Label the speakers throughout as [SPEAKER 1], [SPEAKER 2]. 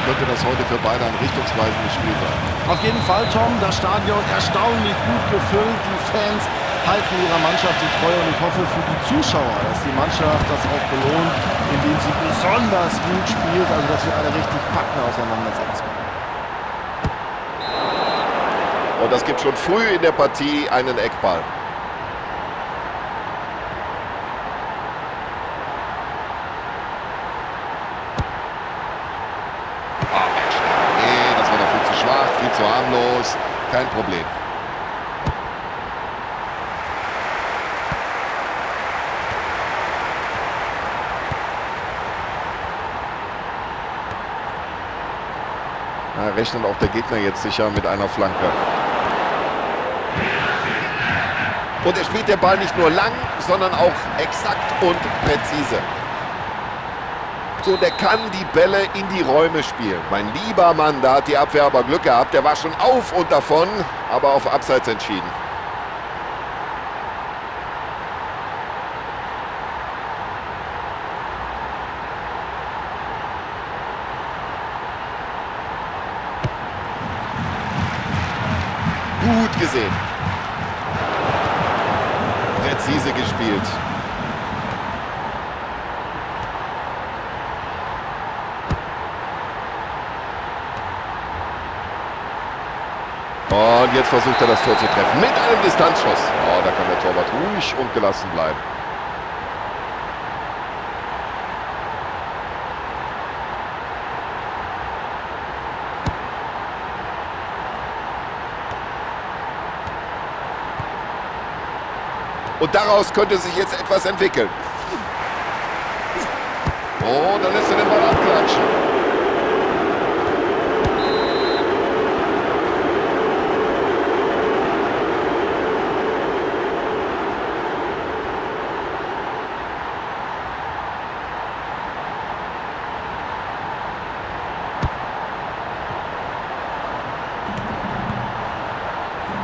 [SPEAKER 1] könnte das heute für beide ein richtungsweisendes Spiel sein.
[SPEAKER 2] Auf jeden Fall, Tom, das Stadion erstaunlich gut gefüllt. Die Fans halten ihrer Mannschaft die Treue und ich hoffe für die Zuschauer, dass die Mannschaft das auch belohnt, indem sie besonders gut spielt, also dass wir eine richtig packende Auseinandersetzung.
[SPEAKER 1] Und das gibt schon früh in der Partie einen Eckball. Nee, das war doch viel zu schwach, viel zu harmlos. Kein Problem. Da rechnet auch der Gegner jetzt sicher mit einer Flanke. Und er spielt den Ball nicht nur lang, sondern auch exakt und präzise. So, der kann die Bälle in die Räume spielen. Mein lieber Mann, da hat die Abwehr aber Glück gehabt. Der war schon auf und davon, aber auf Abseits entschieden. Gut gesehen. Präzise gespielt. Und jetzt versucht er das Tor zu treffen. Mit einem Distanzschuss. Oh, da kann der Torwart ruhig und gelassen bleiben. Und daraus könnte sich jetzt etwas entwickeln. Oh, dann lässt er den Ball abklatschen.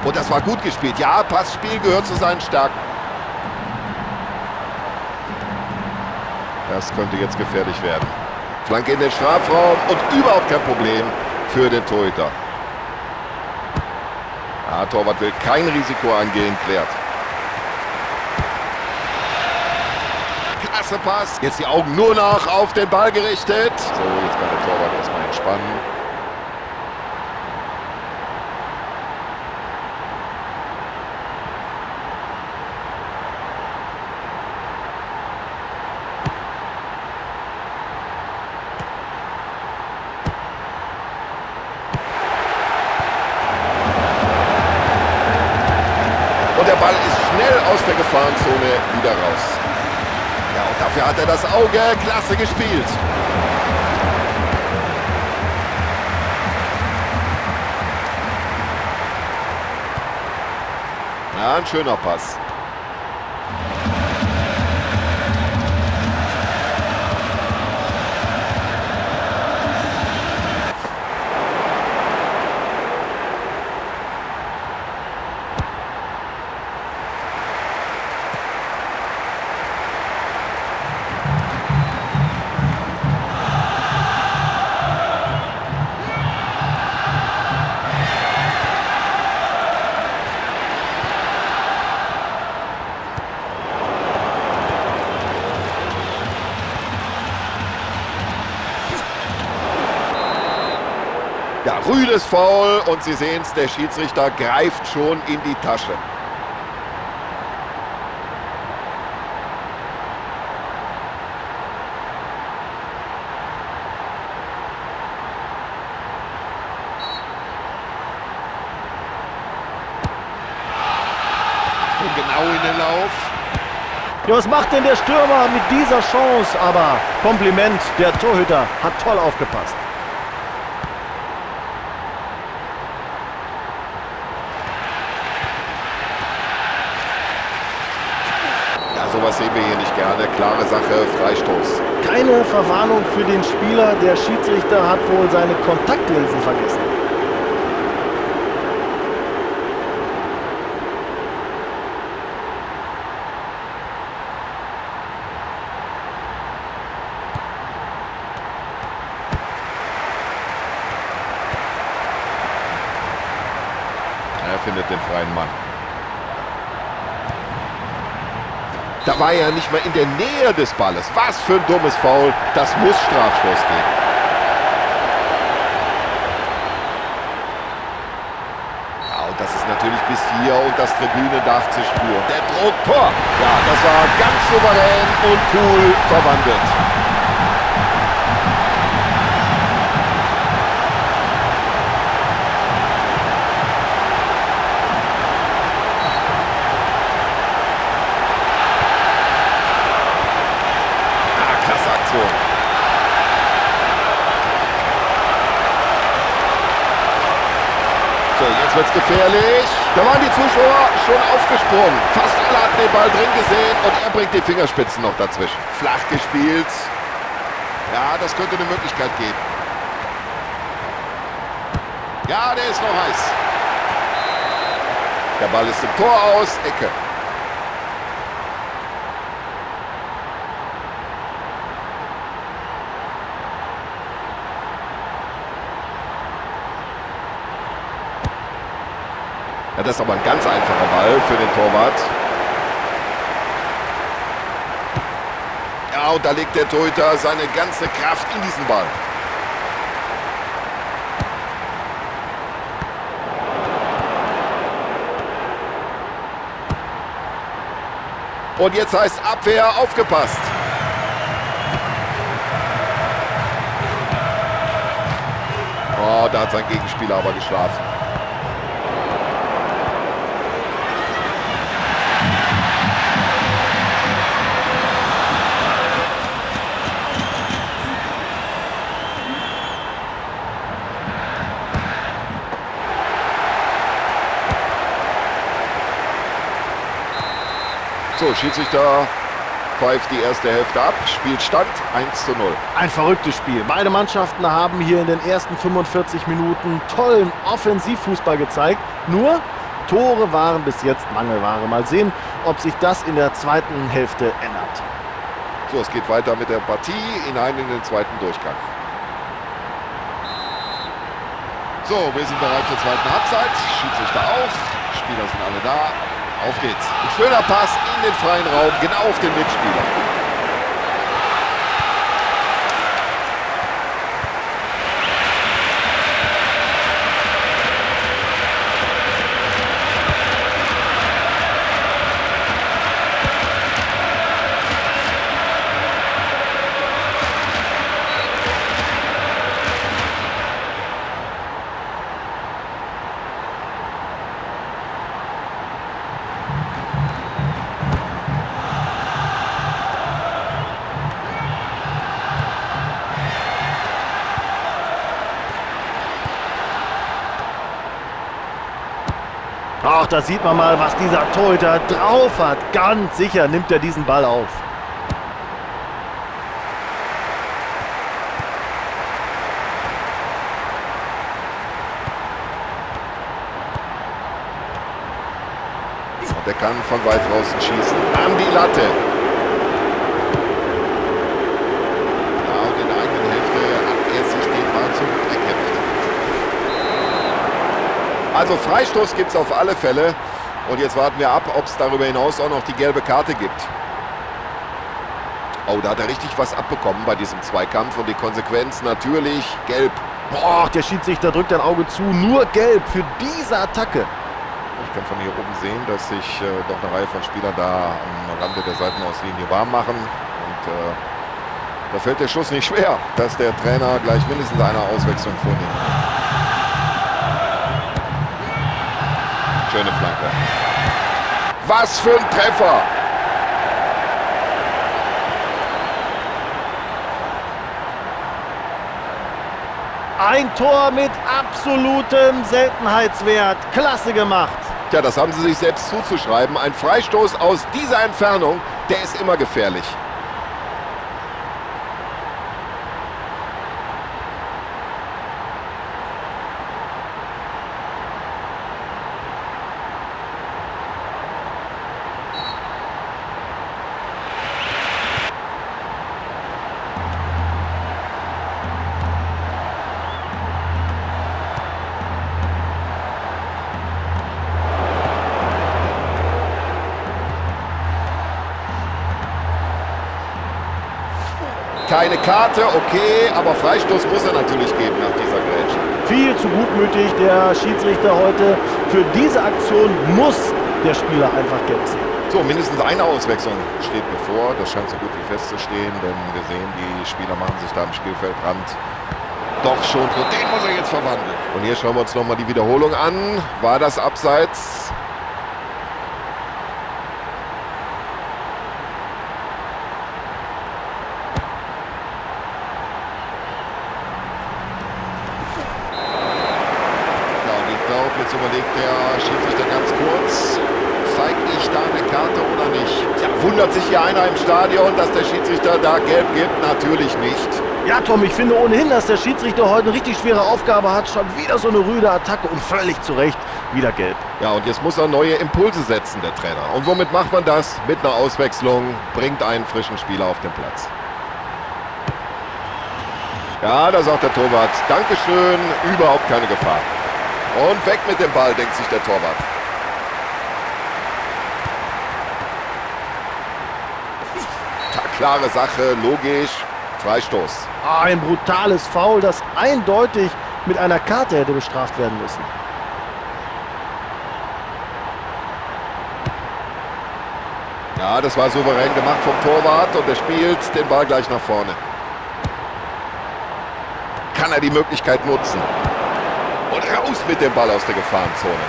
[SPEAKER 1] Und das war gut gespielt. Ja, Passspiel gehört zu seinen Stärken. Das könnte jetzt gefährlich werden. Flanke in den Strafraum und überhaupt kein Problem für den Torhüter. Ja, Torwart will kein Risiko eingehen, klärt. Klasse Pass. Jetzt die Augen nur noch auf den Ball gerichtet. So, jetzt kann der Torwart erstmal entspannen. Und der Ball ist schnell aus der Gefahrenzone wieder raus. Ja, und dafür hat er das Auge. Klasse gespielt. Ja, ein schöner Pass. Ja, rüdes Foul und Sie sehen es, der Schiedsrichter greift schon in die Tasche. Und genau in den Lauf.
[SPEAKER 2] Ja, was macht denn der Stürmer mit dieser Chance? Aber Kompliment, der Torhüter hat toll aufgepasst.
[SPEAKER 1] Sowas sehen wir hier nicht gerne. Klare Sache, Freistoß.
[SPEAKER 2] Keine Verwarnung für den Spieler. Der Schiedsrichter hat wohl seine Kontaktlinsen vergessen.
[SPEAKER 1] findet den freien Mann. Da war er nicht mal in der Nähe des Balles. Was für ein dummes Foul. Das muss Strafstoß geben. Ja, und das ist natürlich bis hier und das Tribünendach zu spüren. Der Druck, Tor. Ja, das war ganz souverän und cool verwandelt. So, jetzt wird's gefährlich. Da waren die Zuschauer schon aufgesprungen. Fast alle hatten den Ball drin gesehen und er bringt die Fingerspitzen noch dazwischen. Flach gespielt. Ja, das könnte eine Möglichkeit geben. Ja, der ist noch heiß. Der Ball ist im Tor aus. Ecke. Ja, das ist aber ein ganz einfacher Ball für den Torwart. Ja, und da legt der Torhüter seine ganze Kraft in diesen Ball. Und jetzt heißt Abwehr, aufgepasst. Oh, da hat sein Gegenspieler aber geschlafen. So, Schiedsrichter pfeift die erste Hälfte ab. Spielstand 1:0.
[SPEAKER 2] Ein verrücktes Spiel. Beide Mannschaften haben hier in den ersten 45 Minuten tollen Offensivfußball gezeigt. Nur Tore waren bis jetzt Mangelware. Mal sehen, ob sich das in der zweiten Hälfte ändert.
[SPEAKER 1] So, es geht weiter mit der Partie hinein in den zweiten Durchgang. So, wir sind bereit zur zweiten Halbzeit. Schiedsrichter auch. Spieler sind alle da. Auf geht's. Ein schöner Pass in den freien Raum, genau auf den Mitspieler.
[SPEAKER 2] Ach, da sieht man mal, was dieser Torhüter drauf hat. Ganz sicher nimmt er diesen Ball auf.
[SPEAKER 1] Und der kann von weit draußen schießen. An die Latte. Ja, und in der eigenen Hälfte hat er sich den Ball zurückgekämpft. Also Freistoß gibt es auf alle Fälle. Und jetzt warten wir ab, ob es darüber hinaus auch noch die gelbe Karte gibt. Oh, da hat er richtig was abbekommen bei diesem Zweikampf. Und die Konsequenz natürlich gelb.
[SPEAKER 2] Boah, der Schiedsrichter drückt ein Auge zu. Nur gelb für diese Attacke.
[SPEAKER 1] Ich kann von hier oben sehen, dass sich doch eine Reihe von Spielern da am Rande der Seitenauslinie warm machen. Und da fällt der Schuss nicht schwer, dass der Trainer gleich mindestens eine Auswechslung vornimmt. Schöne Flanke. Was für ein Treffer!
[SPEAKER 2] Ein Tor mit absolutem Seltenheitswert. Klasse gemacht.
[SPEAKER 1] Tja, das haben sie sich selbst zuzuschreiben. Ein Freistoß aus dieser Entfernung, der ist immer gefährlich. Keine Karte, okay, aber Freistoß muss er natürlich geben nach dieser Grätsche.
[SPEAKER 2] Viel zu gutmütig der Schiedsrichter heute. Für diese Aktion muss der Spieler einfach gelb sehen.
[SPEAKER 1] So, mindestens eine Auswechslung steht bevor. Das scheint so gut wie festzustehen, denn wir sehen, die Spieler machen sich da am Spielfeldrand doch schon. Und den muss er jetzt verwandeln. Und hier schauen wir uns nochmal die Wiederholung an. War das Abseits? Jetzt überlegt der Schiedsrichter ganz kurz, zeige ich da eine Karte oder nicht? Ja, wundert sich hier einer im Stadion, dass der Schiedsrichter da gelb gibt? Natürlich nicht.
[SPEAKER 2] Ja, Tom, ich finde ohnehin, dass der Schiedsrichter heute eine richtig schwere Aufgabe hat. Schon wieder so eine rüde Attacke und völlig zu Recht wieder gelb.
[SPEAKER 1] Ja, und jetzt muss er neue Impulse setzen, der Trainer. Und womit macht man das? Mit einer Auswechslung, bringt einen frischen Spieler auf den Platz. Ja, da sagt der Torwart, Dankeschön, überhaupt keine Gefahr. Und weg mit dem Ball, denkt sich der Torwart. Klare Sache, logisch, Freistoß.
[SPEAKER 2] Ein brutales Foul, das eindeutig mit einer Karte hätte bestraft werden müssen.
[SPEAKER 1] Ja, das war souverän gemacht vom Torwart und er spielt den Ball gleich nach vorne. Kann er die Möglichkeit nutzen? Und raus mit dem Ball aus der Gefahrenzone.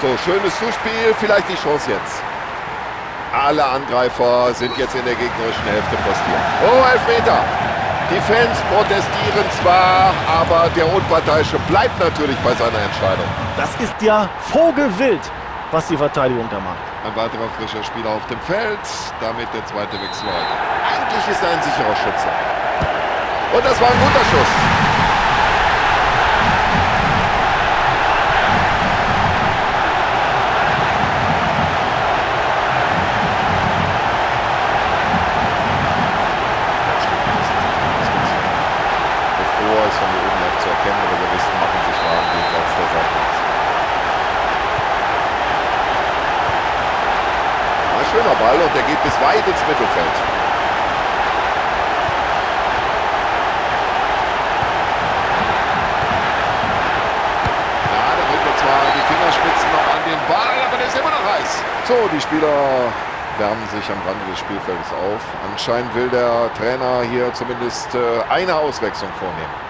[SPEAKER 1] So, schönes Zuspiel, vielleicht die Chance jetzt. Alle Angreifer sind jetzt in der gegnerischen Hälfte postiert. Oh, Elfmeter! Die Fans protestieren zwar, aber der Unparteiische bleibt natürlich bei seiner Entscheidung.
[SPEAKER 2] Das ist ja vogelwild, was die Verteidigung da macht.
[SPEAKER 1] Ein weiterer frischer Spieler auf dem Feld, damit der zweite Wechsel. Eigentlich ist er ein sicherer Schütze. Und das war ein guter Schuss. Ist von hier oben leicht zu erkennen, aber Reservisten machen sich warm jenseits der Seite. Ein schöner Ball und der geht bis weit ins Mittelfeld. Ja, da bringt er zwar die Fingerspitzen noch an den Ball, aber der ist immer noch heiß. So, die Spieler wärmen sich am Rande des Spielfeldes auf. Anscheinend will der Trainer hier zumindest eine Auswechslung vornehmen.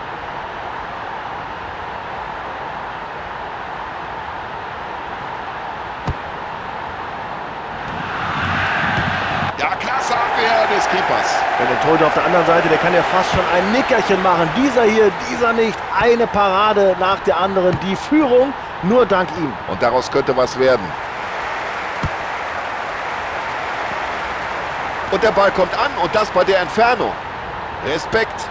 [SPEAKER 1] Des Keepers.
[SPEAKER 2] Ja, der Torhüter auf der anderen Seite, der kann ja fast schon ein Nickerchen machen. Dieser hier, dieser nicht. Eine Parade nach der anderen. Die Führung nur dank ihm.
[SPEAKER 1] Und daraus könnte was werden. Und der Ball kommt an und das bei der Entfernung. Respekt.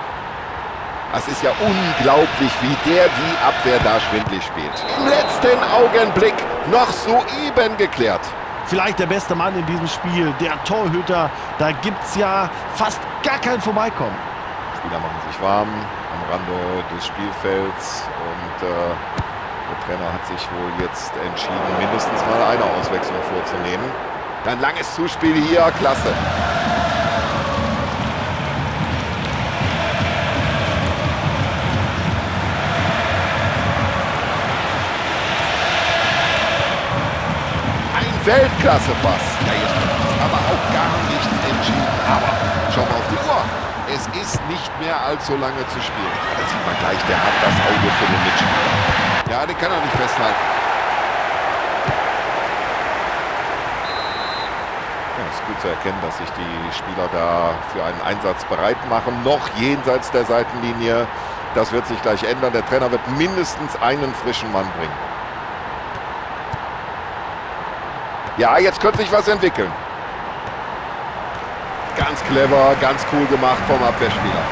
[SPEAKER 1] Das ist ja unglaublich, wie der die Abwehr da schwindlig spielt. Im letzten Augenblick noch soeben geklärt.
[SPEAKER 2] Vielleicht der beste Mann in diesem Spiel, der Torhüter. Da gibt es ja fast gar kein Vorbeikommen.
[SPEAKER 1] Die Spieler machen sich warm am Rande des Spielfelds und der Trainer hat sich wohl jetzt entschieden, mindestens mal eine Auswechslung vorzunehmen. Ein langes Zuspiel hier, klasse. Weltklasse-Pass. Ja, jetzt wird es aber auch gar nicht entschieden. Aber schau mal auf die Uhr. Es ist nicht mehr allzu lange zu spielen. Da sieht man gleich, der hat das Auge für den Mitspieler. Ja, den kann er nicht festhalten. Ja, es ist gut zu erkennen, dass sich die Spieler da für einen Einsatz bereit machen. Noch jenseits der Seitenlinie. Das wird sich gleich ändern. Der Trainer wird mindestens einen frischen Mann bringen. Ja, jetzt könnte sich was entwickeln. Ganz clever, ganz cool gemacht vom Abwehrspieler.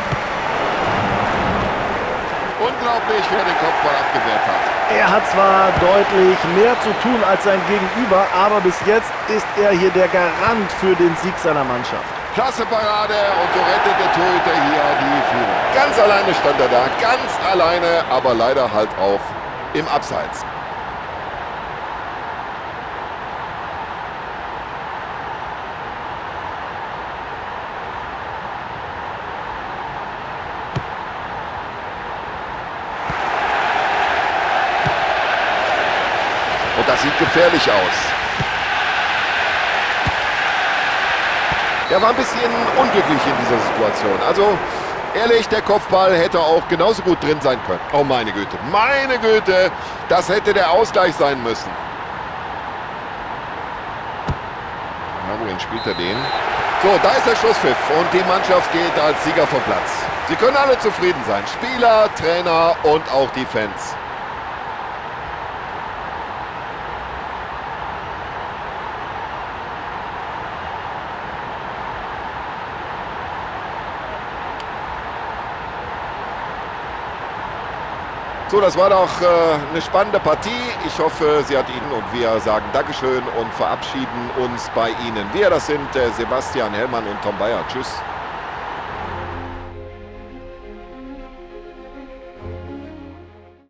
[SPEAKER 1] Unglaublich, wer den Kopfball abgewehrt hat.
[SPEAKER 2] Er hat zwar deutlich mehr zu tun als sein Gegenüber, aber bis jetzt ist er hier der Garant für den Sieg seiner Mannschaft.
[SPEAKER 1] Klasse Parade und so rettet der Torhüter hier die Führung. Ganz alleine stand er da, ganz alleine, aber leider halt auch im Abseits. sieht gefährlich aus. Er war ein bisschen unglücklich in dieser Situation. Also, ehrlich, der Kopfball hätte auch genauso gut drin sein können. Oh, meine Güte, das hätte der Ausgleich sein müssen. Na, wohin spielt er den? So, da ist der Schlusspfiff und die Mannschaft geht als Sieger vom Platz. Sie können alle zufrieden sein. Spieler, Trainer und auch die Fans. So, das war doch eine spannende Partie. Ich hoffe, sie hat Ihnen und wir sagen Dankeschön und verabschieden uns bei Ihnen. Wir, das sind Sebastian Hellmann und Tom Bayer. Tschüss.